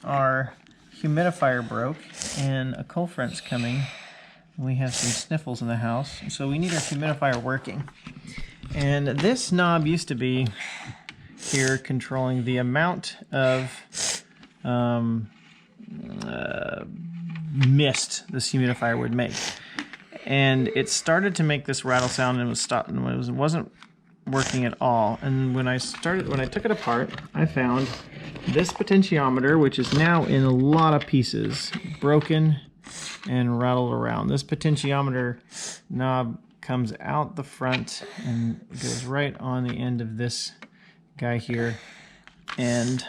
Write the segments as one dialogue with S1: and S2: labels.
S1: our humidifier broke and a cold front's coming. We have some sniffles in the house, so we need our humidifier working. And this knob used to be here controlling the amount of mist this humidifier would make. And it started to make this rattle sound and was stopped, and it wasn't working at all. And when I took it apart, I found this potentiometer, which is now in a lot of pieces, broken and rattled around. This potentiometer knob comes out the front and goes right on the end of this guy here, and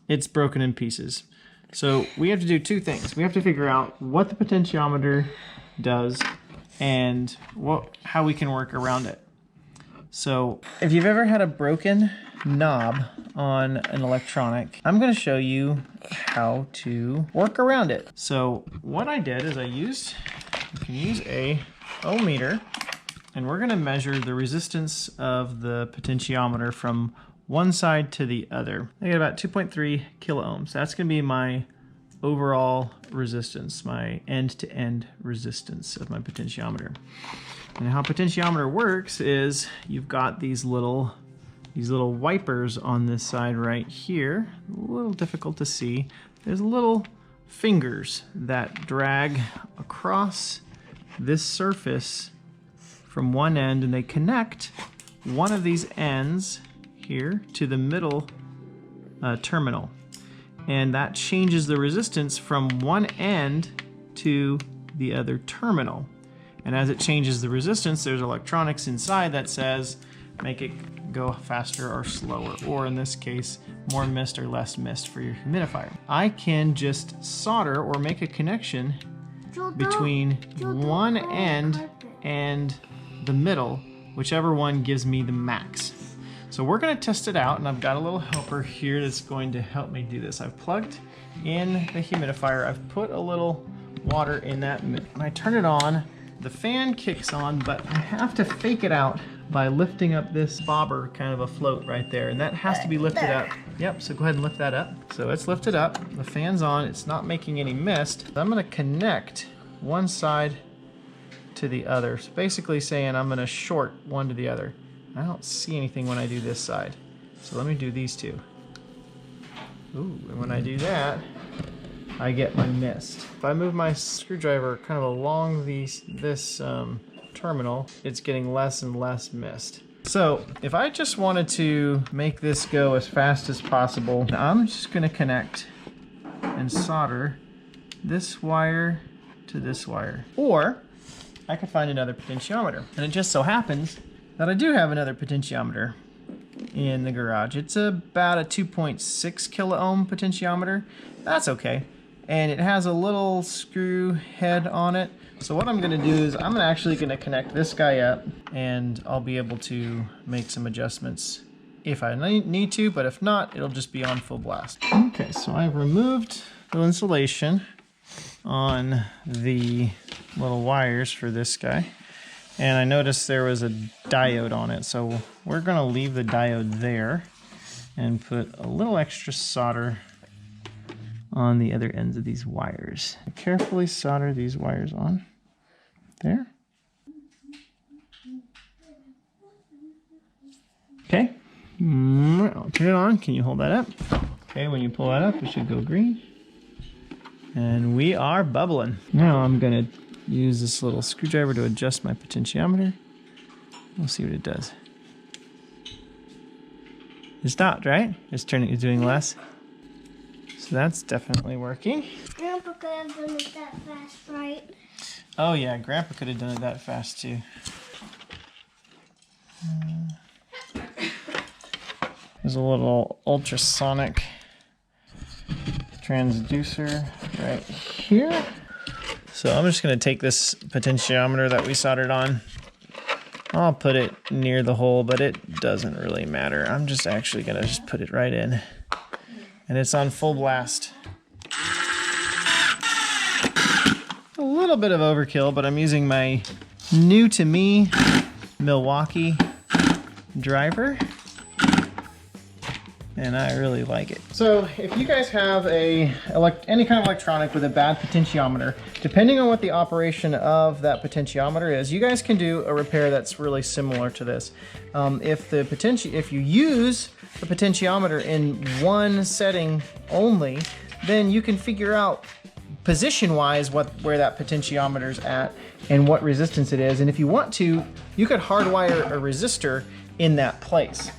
S1: it's broken in pieces. So we have to do two things. We have to figure out what the potentiometer does and how we can work around it. So if you've ever had a broken knob on an electronic, I'm going to show you how to work around it. So what I did is you can use a ohmmeter, and we're going to measure the resistance of the potentiometer from one side to the other. I get about 2.3 kilo ohms. That's going to be my overall resistance, my end-to-end resistance of my potentiometer. And how potentiometer works is you've got these little wipers on this side right here. A little difficult to see. There's little fingers that drag across this surface from one end, and they connect one of these ends here to the middle terminal. And that changes the resistance from one end to the other terminal. And as it changes the resistance, there's electronics inside that says make it go faster or slower, or in this case, more mist or less mist for your humidifier. I can just solder or make a connection between one end and the middle, whichever one gives me the max. So we're going to test it out, and I've got a little helper here that's going to help me do this. I've plugged in the humidifier. I've put a little water in that. When I turn it on, the fan kicks on, but I have to fake it out by lifting up this bobber kind of a float right there, and that has to be lifted up. Yep, so go ahead and lift that up. So it's lifted up, the fan's on, it's not making any mist. I'm going to connect one side to the other. So basically saying I'm going to short one to the other. I don't see anything when I do this side. So let me do these two. Ooh, and when I do that, I get my mist. If I move my screwdriver kind of along this terminal, it's getting less and less mist. So if I just wanted to make this go as fast as possible, I'm just going to connect and solder this wire to this wire. Or I could find another potentiometer. And it just so happens that I do have another potentiometer in the garage. It's about a 2.6 kilo ohm potentiometer. That's okay. And it has a little screw head on it. So what I'm going to do is I'm actually going to connect this guy up, and I'll be able to make some adjustments if I need to, but if not, it'll just be on full blast. Okay, so I've removed the insulation on the little wires for this guy. And I noticed there was a diode on it, so we're going to leave the diode there and put a little extra solder on the other ends of these wires. Carefully solder these wires on. There. Okay. I'll turn it on. Can you hold that up? Okay, when you pull that up, it should go green. And we are bubbling. Now I'm going to use this little screwdriver to adjust my potentiometer. We'll see what it does. It stopped, right? It's doing less. So that's definitely working.
S2: Grandpa could have done it that fast, right?
S1: Oh yeah, Grandpa could have done it that fast too. There's a little ultrasonic transducer right here. So I'm just going to take this potentiometer that we soldered on. I'll put it near the hole, but it doesn't really matter. I'm just actually going to just put it right in. And it's on full blast. A little bit of overkill, but I'm using my new to me Milwaukee driver. and I really like it. So if you guys have any kind of electronic with a bad potentiometer, depending on what the operation of that potentiometer is, you guys can do a repair that's really similar to this. If you use the potentiometer in one setting only, then you can figure out position-wise where that potentiometer's at and what resistance it is. And if you want to, you could hardwire a resistor in that place.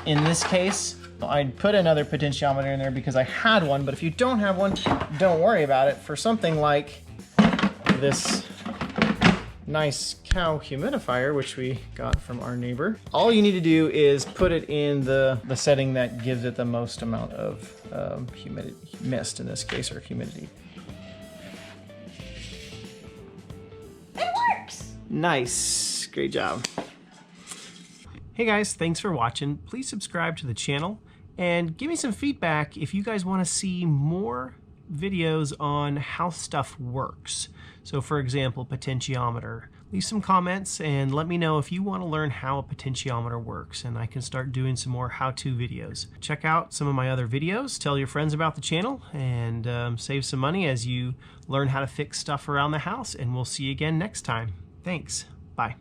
S1: In this case, I'd put another potentiometer in there because I had one, but if you don't have one, don't worry about it. For something like this nice cow humidifier, which we got from our neighbor, all you need to do is put it in the setting that gives it the most amount of mist, in this case, or humidity.
S2: It works!
S1: Nice, great job. Hey guys, thanks for watching. Please subscribe to the channel and give me some feedback if you guys want to see more videos on how stuff works. So for example, potentiometer. Leave some comments and let me know if you want to learn how a potentiometer works, and I can start doing some more how-to videos. Check out some of my other videos, tell your friends about the channel, and save some money as you learn how to fix stuff around the house, and we'll see you again next time. Thanks. Bye.